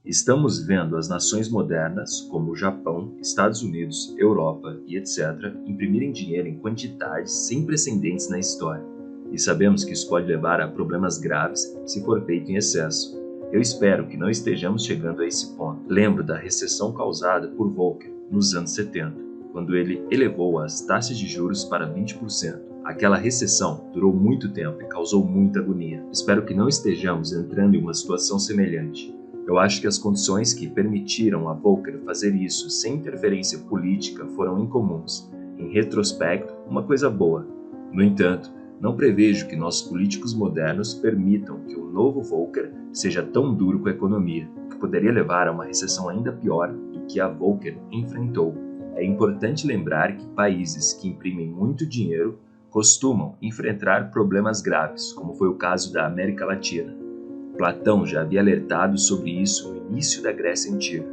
Estamos vendo as nações modernas, como o Japão, Estados Unidos, Europa e etc., imprimirem dinheiro em quantidades sem precedentes na história. E sabemos que isso pode levar a problemas graves se for feito em excesso. Eu espero que não estejamos chegando a esse ponto. Lembro da recessão causada por Volcker nos anos 70, quando ele elevou as taxas de juros para 20%. Aquela recessão durou muito tempo e causou muita agonia. Espero que não estejamos entrando em uma situação semelhante. Eu acho que as condições que permitiram a Volcker fazer isso sem interferência política foram incomuns. Em retrospecto, uma coisa boa. No entanto, não prevejo que nossos políticos modernos permitam que o novo Volcker seja tão duro com a economia, que poderia levar a uma recessão ainda pior do que a Volcker enfrentou. É importante lembrar que países que imprimem muito dinheiro costumam enfrentar problemas graves, como foi o caso da América Latina. Platão já havia alertado sobre isso no início da Grécia Antiga,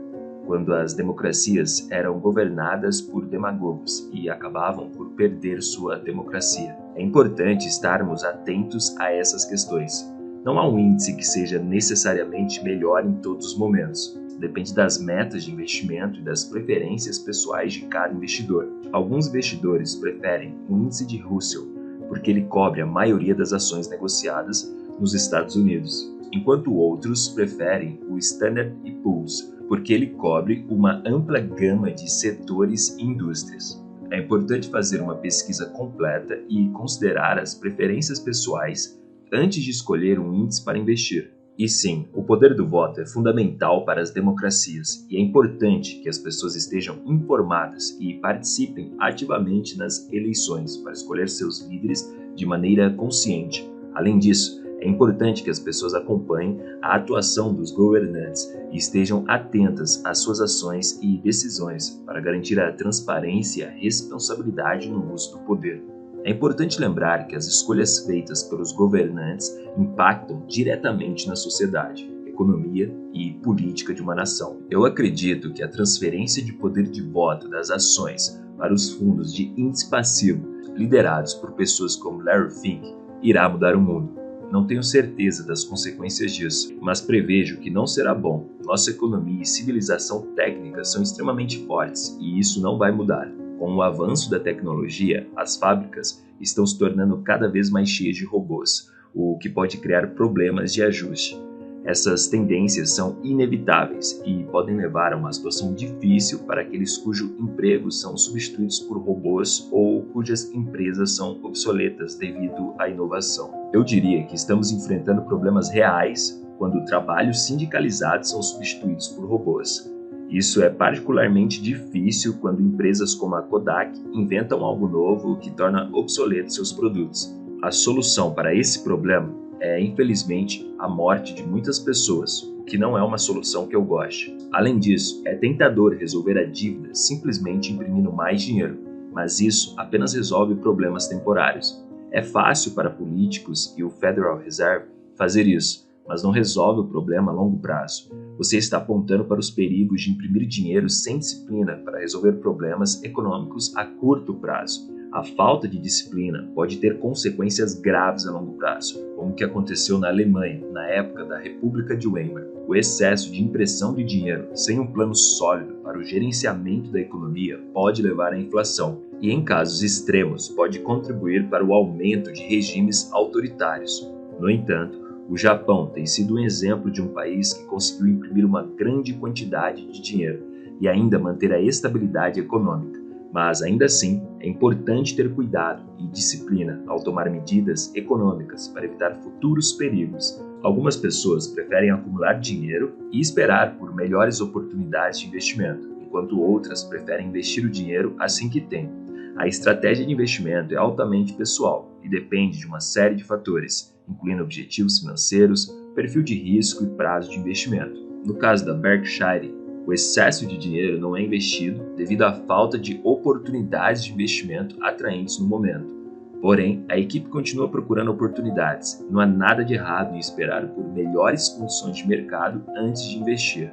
quando as democracias eram governadas por demagogos e acabavam por perder sua democracia. É importante estarmos atentos a essas questões. Não há um índice que seja necessariamente melhor em todos os momentos. Depende das metas de investimento e das preferências pessoais de cada investidor. Alguns investidores preferem o índice de Russell, porque ele cobre a maioria das ações negociadas nos Estados Unidos, enquanto outros preferem o Standard & Poor's, porque ele cobre uma ampla gama de setores e indústrias. É importante fazer uma pesquisa completa e considerar as preferências pessoais antes de escolher um índice para investir. E sim, o poder do voto é fundamental para as democracias e é importante que as pessoas estejam informadas e participem ativamente nas eleições para escolher seus líderes de maneira consciente. Além disso, é importante que as pessoas acompanhem a atuação dos governantes e estejam atentas às suas ações e decisões para garantir a transparência e a responsabilidade no uso do poder. É importante lembrar que as escolhas feitas pelos governantes impactam diretamente na sociedade, economia e política de uma nação. Eu acredito que a transferência de poder de voto das ações para os fundos de índice passivo, liderados por pessoas como Larry Fink, irá mudar o mundo. Não tenho certeza das consequências disso, mas prevejo que não será bom. Nossa economia e civilização técnica são extremamente fortes e isso não vai mudar. Com o avanço da tecnologia, as fábricas estão se tornando cada vez mais cheias de robôs, o que pode criar problemas de ajuste. Essas tendências são inevitáveis e podem levar a uma situação difícil para aqueles cujos empregos são substituídos por robôs ou cujas empresas são obsoletas devido à inovação. Eu diria que estamos enfrentando problemas reais quando trabalhos sindicalizados são substituídos por robôs. Isso é particularmente difícil quando empresas como a Kodak inventam algo novo que torna obsoletos seus produtos. A solução para esse problema é, infelizmente, a morte de muitas pessoas, o que não é uma solução que eu goste. Além disso, é tentador resolver a dívida simplesmente imprimindo mais dinheiro, mas isso apenas resolve problemas temporários. É fácil para políticos e o Federal Reserve fazer isso, mas não resolve o problema a longo prazo. Você está apontando para os perigos de imprimir dinheiro sem disciplina para resolver problemas econômicos a curto prazo. A falta de disciplina pode ter consequências graves a longo prazo, como o que aconteceu na Alemanha, na época da República de Weimar. O excesso de impressão de dinheiro sem um plano sólido para o gerenciamento da economia pode levar à inflação e, em casos extremos, pode contribuir para o aumento de regimes autoritários. No entanto, o Japão tem sido um exemplo de um país que conseguiu imprimir uma grande quantidade de dinheiro e ainda manter a estabilidade econômica. Mas, ainda assim, é importante ter cuidado e disciplina ao tomar medidas econômicas para evitar futuros perigos. Algumas pessoas preferem acumular dinheiro e esperar por melhores oportunidades de investimento, enquanto outras preferem investir o dinheiro assim que têm. A estratégia de investimento é altamente pessoal e depende de uma série de fatores, incluindo objetivos financeiros, perfil de risco e prazo de investimento. No caso da Berkshire, o excesso de dinheiro não é investido devido à falta de oportunidades de investimento atraentes no momento. Porém, a equipe continua procurando oportunidades. Não há nada de errado em esperar por melhores condições de mercado antes de investir.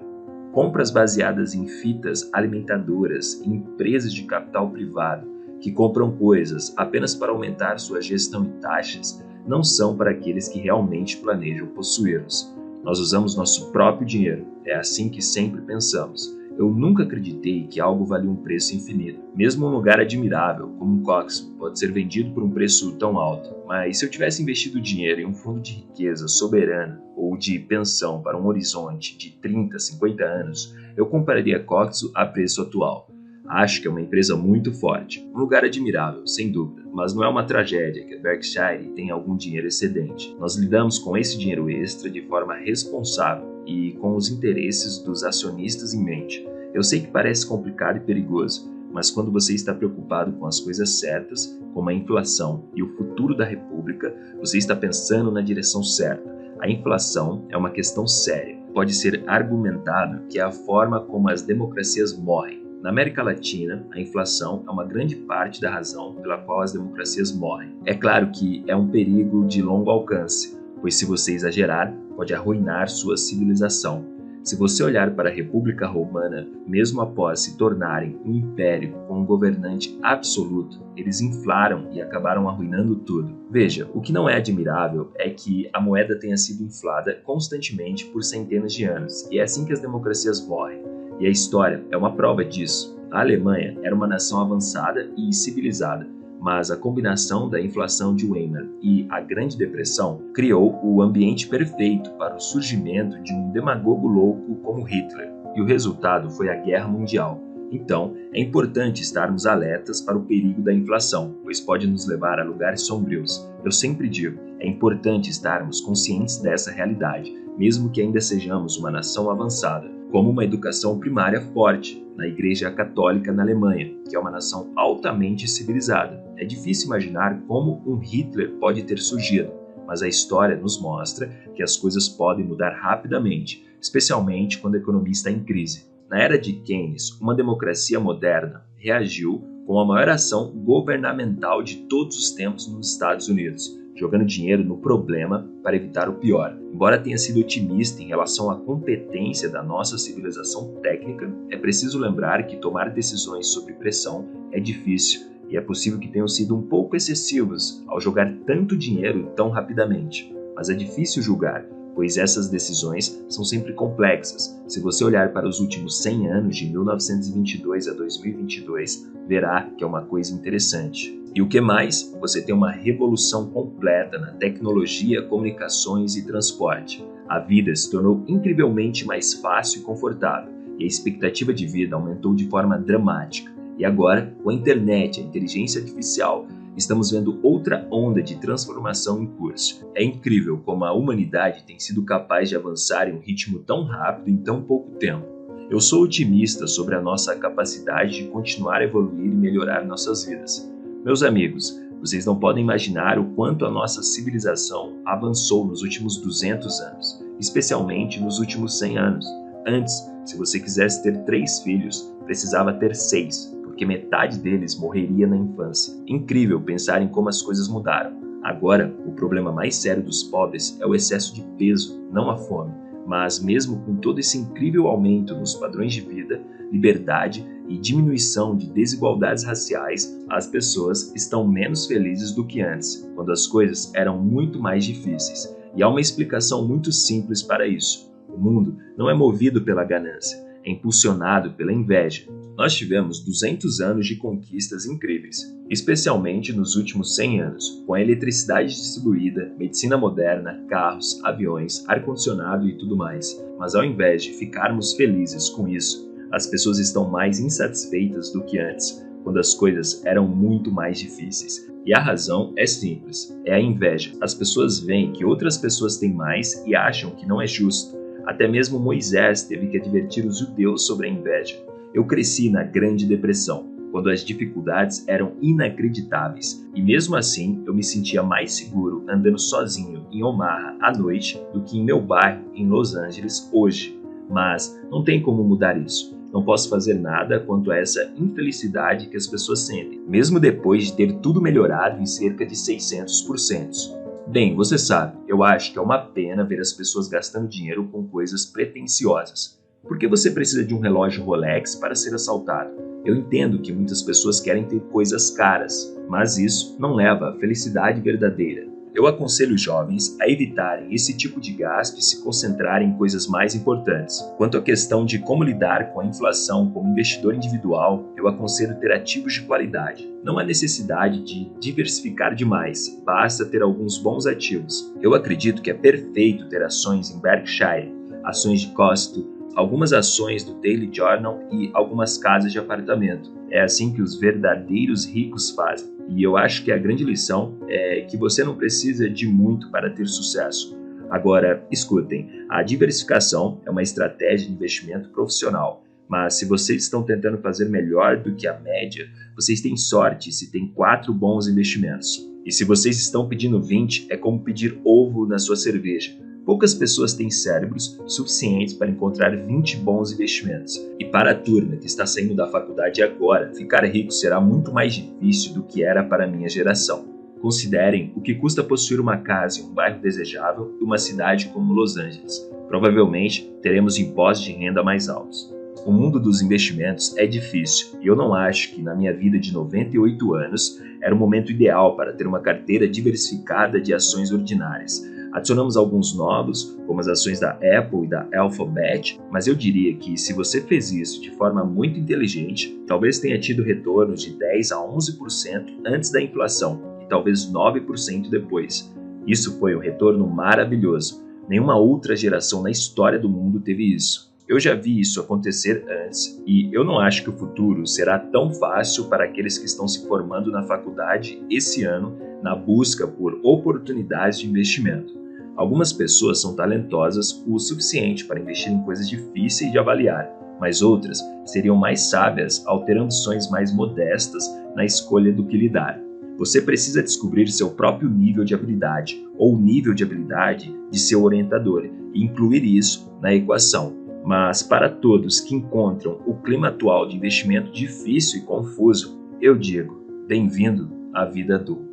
Compras baseadas em fitas alimentadoras e empresas de capital privado que compram coisas apenas para aumentar sua gestão e taxas não são para aqueles que realmente planejam possuí-los. Nós usamos nosso próprio dinheiro. É assim que sempre pensamos. Eu nunca acreditei que algo valia um preço infinito. Mesmo um lugar admirável, como um Coxo, pode ser vendido por um preço tão alto. Mas se eu tivesse investido dinheiro em um fundo de riqueza soberana ou de pensão para um horizonte de 30, 50 anos, eu compraria Coxo a preço atual. Acho que é uma empresa muito forte, um lugar admirável, sem dúvida, mas não é uma tragédia que a Berkshire tenha algum dinheiro excedente. Nós lidamos com esse dinheiro extra de forma responsável e com os interesses dos acionistas em mente. Eu sei que parece complicado e perigoso, mas quando você está preocupado com as coisas certas, como a inflação e o futuro da República, você está pensando na direção certa. A inflação é uma questão séria. Pode ser argumentado que é a forma como as democracias morrem. Na América Latina, a inflação é uma grande parte da razão pela qual as democracias morrem. É claro que é um perigo de longo alcance, pois se você exagerar, pode arruinar sua civilização. Se você olhar para a República Romana, mesmo após se tornarem um império com um governante absoluto, eles inflaram e acabaram arruinando tudo. Veja, o que não é admirável é que a moeda tenha sido inflada constantemente por centenas de anos, e é assim que as democracias morrem. E a história é uma prova disso. A Alemanha era uma nação avançada e civilizada, mas a combinação da inflação de Weimar e a Grande Depressão criou o ambiente perfeito para o surgimento de um demagogo louco como Hitler, e o resultado foi a Guerra Mundial. Então, é importante estarmos alertas para o perigo da inflação, pois pode nos levar a lugares sombrios. Eu sempre digo, é importante estarmos conscientes dessa realidade, mesmo que ainda sejamos uma nação avançada, como uma educação primária forte na Igreja Católica na Alemanha, que é uma nação altamente civilizada. É difícil imaginar como um Hitler pode ter surgido, mas a história nos mostra que as coisas podem mudar rapidamente, especialmente quando a economia está em crise. Na era de Keynes, uma democracia moderna reagiu com a maior ação governamental de todos os tempos nos Estados Unidos, jogando dinheiro no problema para evitar o pior. Embora tenha sido otimista em relação à competência da nossa civilização técnica, é preciso lembrar que tomar decisões sob pressão é difícil e é possível que tenham sido um pouco excessivos ao jogar tanto dinheiro tão rapidamente. Mas é difícil julgar, pois essas decisões são sempre complexas. Se você olhar para os últimos 100 anos, de 1922 a 2022, verá que é uma coisa interessante. E o que mais? Você tem uma revolução completa na tecnologia, comunicações e transporte. A vida se tornou incrivelmente mais fácil e confortável, e a expectativa de vida aumentou de forma dramática. E agora, com a internet e a inteligência artificial, estamos vendo outra onda de transformação em curso. É incrível como a humanidade tem sido capaz de avançar em um ritmo tão rápido em tão pouco tempo. Eu sou otimista sobre a nossa capacidade de continuar a evoluir e melhorar nossas vidas. Meus amigos, vocês não podem imaginar o quanto a nossa civilização avançou nos últimos 200 anos, especialmente nos últimos 100 anos. Antes, se você quisesse ter 3 filhos, precisava ter 6, porque metade deles morreria na infância. Incrível pensar em como as coisas mudaram. Agora, o problema mais sério dos pobres é o excesso de peso, não a fome. Mas mesmo com todo esse incrível aumento nos padrões de vida, liberdade e diminuição de desigualdades raciais, as pessoas estão menos felizes do que antes, quando as coisas eram muito mais difíceis. E há uma explicação muito simples para isso. O mundo não é movido pela ganância, é impulsionado pela inveja. Nós tivemos 200 anos de conquistas incríveis, especialmente nos últimos 100 anos, com a eletricidade distribuída, medicina moderna, carros, aviões, ar-condicionado e tudo mais. Mas ao invés de ficarmos felizes com isso, as pessoas estão mais insatisfeitas do que antes, quando as coisas eram muito mais difíceis. E a razão é simples, é a inveja. As pessoas veem que outras pessoas têm mais e acham que não é justo. Até mesmo Moisés teve que advertir os judeus sobre a inveja. Eu cresci na Grande Depressão, quando as dificuldades eram inacreditáveis, e mesmo assim eu me sentia mais seguro andando sozinho em Omaha à noite do que em meu bairro em Los Angeles hoje. Mas não tem como mudar isso. Não posso fazer nada quanto a essa infelicidade que as pessoas sentem, mesmo depois de ter tudo melhorado em cerca de 600%. Bem, você sabe, eu acho que é uma pena ver as pessoas gastando dinheiro com coisas pretensiosas. Por que você precisa de um relógio Rolex para ser assaltado? Eu entendo que muitas pessoas querem ter coisas caras, mas isso não leva à felicidade verdadeira. Eu aconselho jovens a evitarem esse tipo de gasto e se concentrarem em coisas mais importantes. Quanto à questão de como lidar com a inflação como investidor individual, eu aconselho ter ativos de qualidade. Não há necessidade de diversificar demais, basta ter alguns bons ativos. Eu acredito que é perfeito ter ações em Berkshire, ações de Costco, algumas ações do Daily Journal e algumas casas de apartamento. É assim que os verdadeiros ricos fazem. E eu acho que a grande lição é que você não precisa de muito para ter sucesso. Agora, escutem, a diversificação é uma estratégia de investimento profissional. Mas se vocês estão tentando fazer melhor do que a média, vocês têm sorte se têm 4 bons investimentos. E se vocês estão pedindo 20, é como pedir ovo na sua cerveja. Poucas pessoas têm cérebros suficientes para encontrar 20 bons investimentos. E para a turma que está saindo da faculdade agora, ficar rico será muito mais difícil do que era para a minha geração. Considerem o que custa possuir uma casa em um bairro desejável e uma cidade como Los Angeles. Provavelmente teremos impostos de renda mais altos. O mundo dos investimentos é difícil e eu não acho que na minha vida de 98 anos era o momento ideal para ter uma carteira diversificada de ações ordinárias. Adicionamos alguns novos, como as ações da Apple e da Alphabet, mas eu diria que se você fez isso de forma muito inteligente, talvez tenha tido retornos de 10 a 11% antes da inflação e talvez 9% depois. Isso foi um retorno maravilhoso. Nenhuma outra geração na história do mundo teve isso. Eu já vi isso acontecer antes e eu não acho que o futuro será tão fácil para aqueles que estão se formando na faculdade esse ano na busca por oportunidades de investimento. Algumas pessoas são talentosas o suficiente para investir em coisas difíceis de avaliar, mas outras seriam mais sábias ao ter ambições mais modestas na escolha do que lidar. Você precisa descobrir seu próprio nível de habilidade ou nível de habilidade de seu orientador e incluir isso na equação. Mas para todos que encontram o clima atual de investimento difícil e confuso, eu digo, bem-vindo à vida adulta.